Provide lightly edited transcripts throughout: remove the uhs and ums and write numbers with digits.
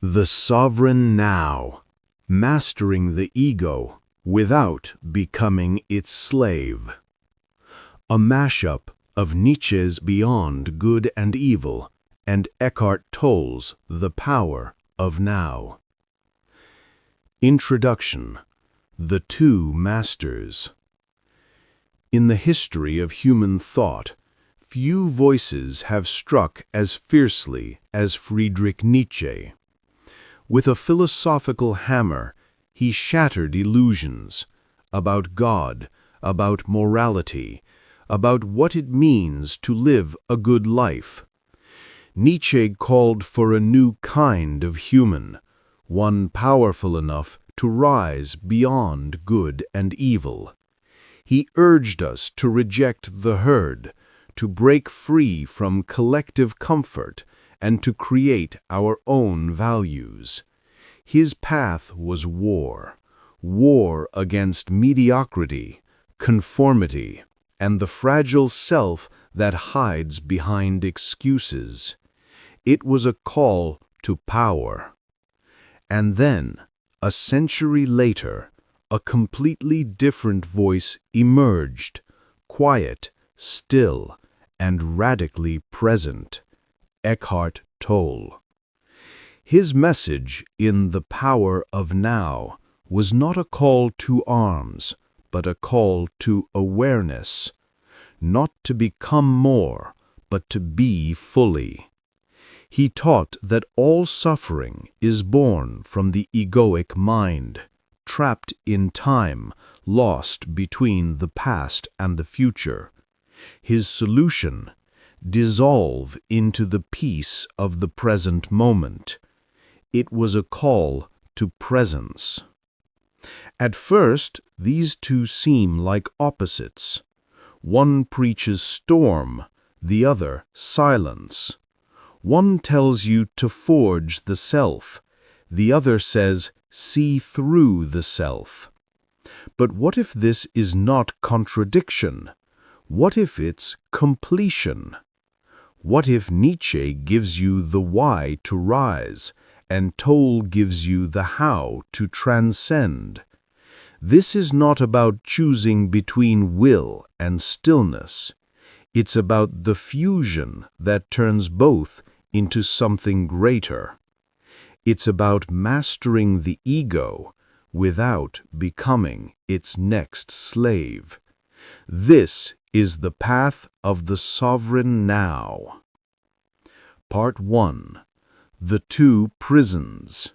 The sovereign now, mastering the ego without becoming its slave. A mashup of Nietzsche's Beyond Good and Evil and Eckhart Tolle's The Power of Now. Introduction: The Two Masters. In the history of human thought, few voices have struck as fiercely as Friedrich Nietzsche. With a philosophical hammer, he shattered illusions about God, about morality, about what it means to live a good life. Nietzsche called for a new kind of human, one powerful enough to rise beyond good and evil. He urged us to reject the herd, to break free from collective comfort, and to create our own values. His path was war against mediocrity, conformity, and the fragile self that hides behind excuses. It was a call to power. And then, a century later, a completely different voice emerged, quiet, still, and radically present: Eckhart Tolle. His message in The Power of Now was not a call to arms, but a call to awareness, not to become more, but to be fully. He taught that all suffering is born from the egoic mind, trapped in time, lost between the past and the future. His solution: dissolve into the peace of the present moment. It was a call to presence. At first, these two seem like opposites. One preaches storm, the other silence. One tells you to forge the self, the other says see through the self. But what if this is not contradiction? What if it's completion? What if Nietzsche gives you the why to rise, and Tolle gives you the how to transcend? This is not about choosing between will and stillness. It's about the fusion that turns both into something greater. It's about mastering the ego without becoming its next slave. This is the path of the sovereign now. Part 1. The Two Prisons.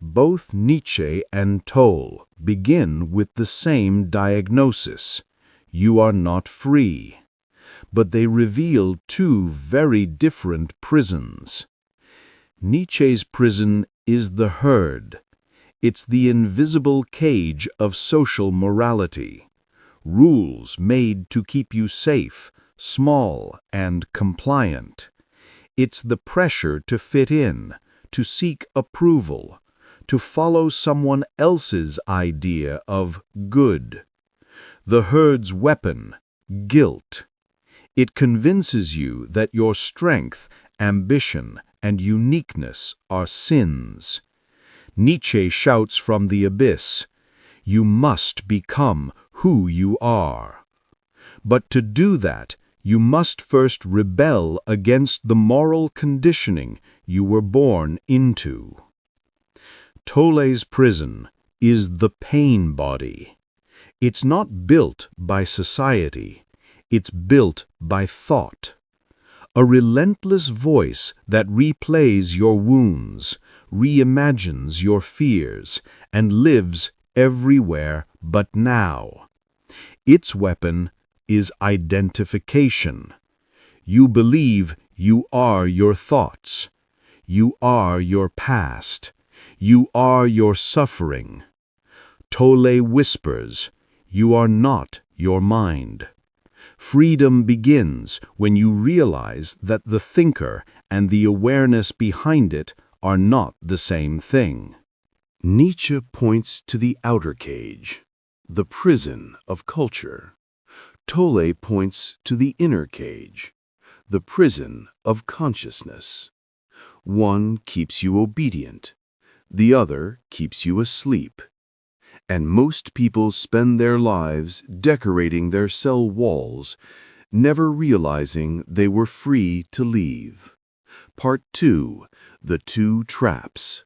Both Nietzsche and Tolle begin with the same diagnosis: you are not free. But they reveal two very different prisons. Nietzsche's prison is the herd. It's the invisible cage of social morality. Rules made to keep you safe, small, and compliant. It's the pressure to fit in, to seek approval, to follow someone else's idea of good. The herd's weapon: guilt. It convinces you that your strength, ambition, and uniqueness are sins. Nietzsche shouts from the abyss: you must become who you are. But to do that, you must first rebel against the moral conditioning you were born into. Tolle's prison is the pain body. It's not built by society. It's built by thought. A relentless voice that replays your wounds, reimagines your fears, and lives everywhere but now. Its weapon is identification. You believe you are your thoughts. You are your past. You are your suffering. Tolle whispers, you are not your mind. Freedom begins when you realize that the thinker and the awareness behind it are not the same thing. Nietzsche points to the outer cage, the prison of culture. Tolle points to the inner cage, the prison of consciousness. One keeps you obedient, the other keeps you asleep. And most people spend their lives decorating their cell walls, never realizing they were free to leave. Part 2. The Two Traps.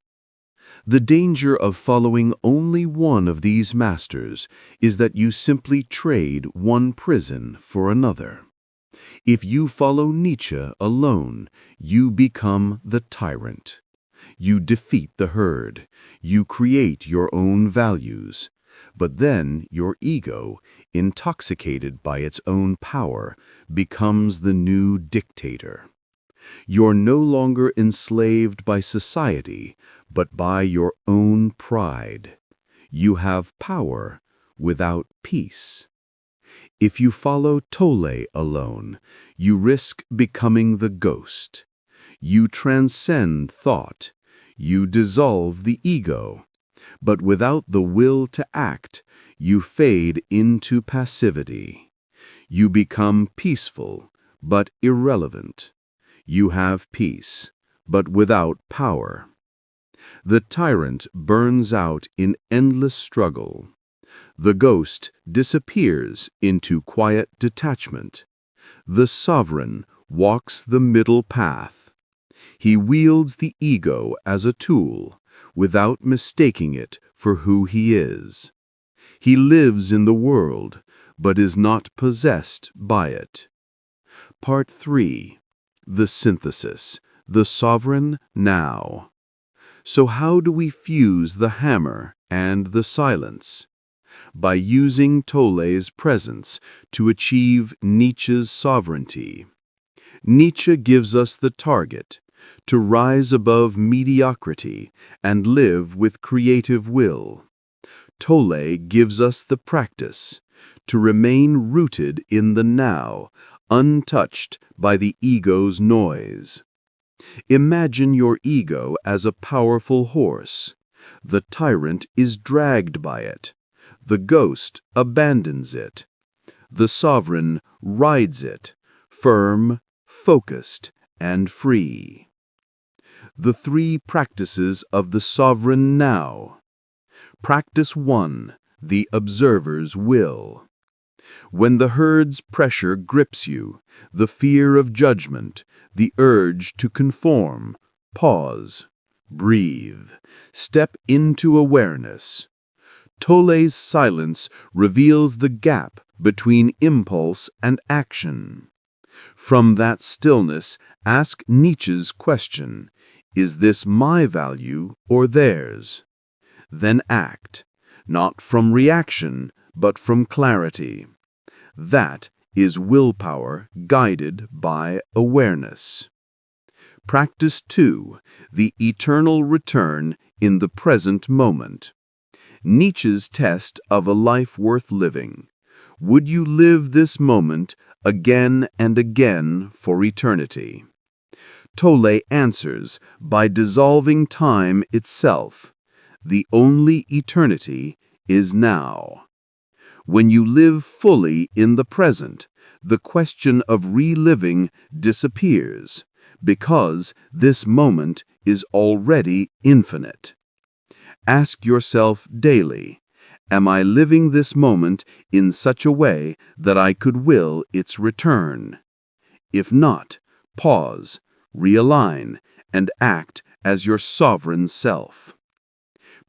The danger of following only one of these masters is that you simply trade one prison for another. If you follow Nietzsche alone, you become the tyrant. You defeat the herd. You create your own values. But then your ego, intoxicated by its own power, becomes the new dictator. You're no longer enslaved by society, but by your own pride. You have power without peace. If you follow Tolle alone, you risk becoming the ghost. You transcend thought. You dissolve the ego. But without the will to act, you fade into passivity. You become peaceful, but irrelevant. You have peace, but without power. The tyrant burns out in endless struggle. The ghost disappears into quiet detachment. The sovereign walks the middle path. He wields the ego as a tool, without mistaking it for who he is. He lives in the world, but is not possessed by it. Part 3. The Synthesis, the Sovereign Now. So how do we fuse the hammer and the silence? By using Tolle's presence to achieve Nietzsche's sovereignty. Nietzsche gives us the target, to rise above mediocrity and live with creative will. Tolle gives us the practice, to remain rooted in the now, untouched by the ego's noise. Imagine your ego as a powerful horse. The tyrant is dragged by it. The ghost abandons it. The sovereign rides it, firm, focused, and free. The three practices of the sovereign now. Practice 1. The observer's will. When the herd's pressure grips you, the fear of judgment, the urge to conform, pause, breathe, step into awareness. Tolle's silence reveals the gap between impulse and action. From that stillness, ask Nietzsche's question, is this my value or theirs? Then act, not from reaction, but from clarity. That is willpower guided by awareness. Practice 2. The eternal return in the present moment. Nietzsche's test of a life worth living. Would you live this moment again and again for eternity? Tolle answers by dissolving time itself. The only eternity is now. When you live fully in the present, the question of reliving disappears, because this moment is already infinite. Ask yourself daily, am I living this moment in such a way that I could will its return? If not, pause, realign, and act as your sovereign self.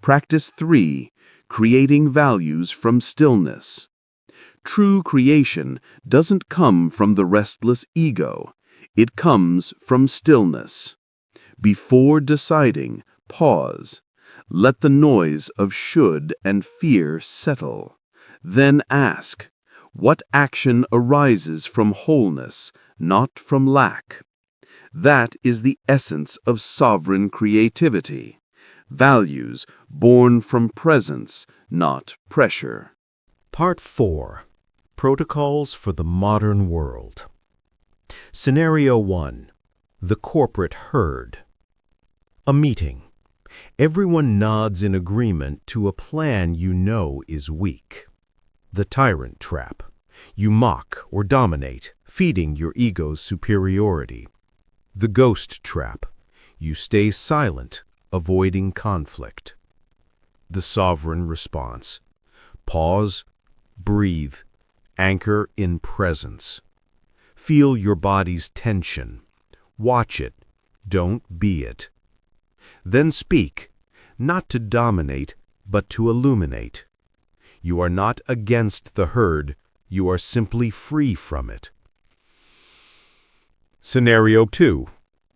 Practice 3. Creating values from stillness. True creation doesn't come from the restless ego. It comes from stillness. Before deciding, pause. Let the noise of should and fear settle. Then ask, what action arises from wholeness, not from lack? That is the essence of sovereign creativity. Values born from presence, not pressure. Part 4. Protocols for the Modern World. Scenario 1. The Corporate Herd. A meeting. Everyone nods in agreement to a plan you know is weak. The Tyrant Trap. You mock or dominate, feeding your ego's superiority. The Ghost Trap. You stay silent, avoiding conflict. The sovereign response. Pause, breathe, anchor in presence. Feel your body's tension. Watch it, don't be it. Then speak, not to dominate, but to illuminate. You are not against the herd, you are simply free from it. Scenario 2.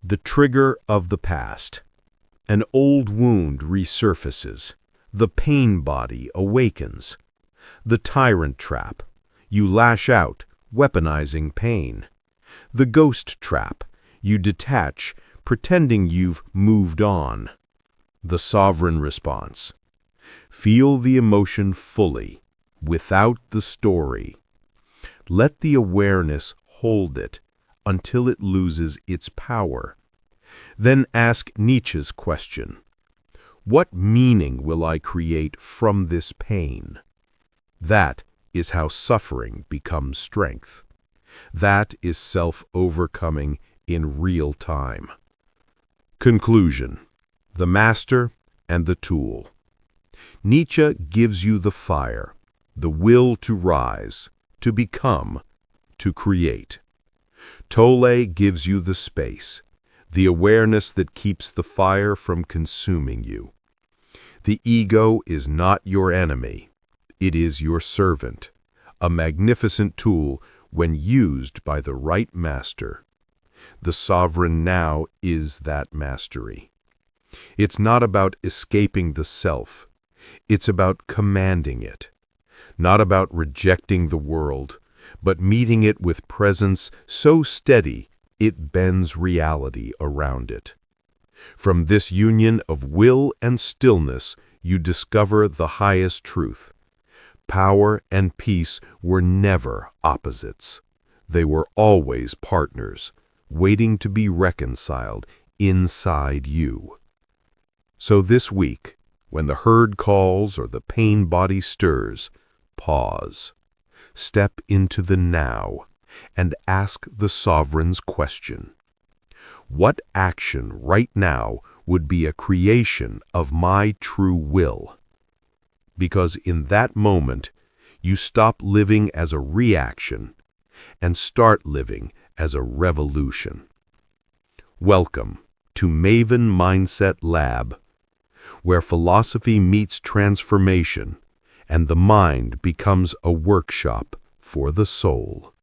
The trigger of the past. An old wound resurfaces. The pain body awakens. The tyrant trap. You lash out, weaponizing pain. The ghost trap. You detach, pretending you've moved on. The sovereign response. Feel the emotion fully, without the story. Let the awareness hold it until it loses its power. Then ask Nietzsche's question. What meaning will I create from this pain? That is how suffering becomes strength. That is self-overcoming in real time. Conclusion. The master and the tool. Nietzsche gives you the fire, the will to rise, to become, to create. Tolle gives you the space, the awareness that keeps the fire from consuming you. The ego is not your enemy. It is your servant, a magnificent tool when used by the right master. The sovereign now is that mastery. It's not about escaping the self. It's about commanding it. Not about rejecting the world, but meeting it with presence so steady it bends reality around it. From this union of will and stillness, you discover the highest truth. Power and peace were never opposites. They were always partners, waiting to be reconciled inside you. So this week, when the herd calls or the pain body stirs, pause. Step into the now and ask the sovereign's question. What action right now would be a creation of my true will? Because in that moment, you stop living as a reaction and start living as a revolution. Welcome to Maven Mindset Lab, where philosophy meets transformation and the mind becomes a workshop for the soul.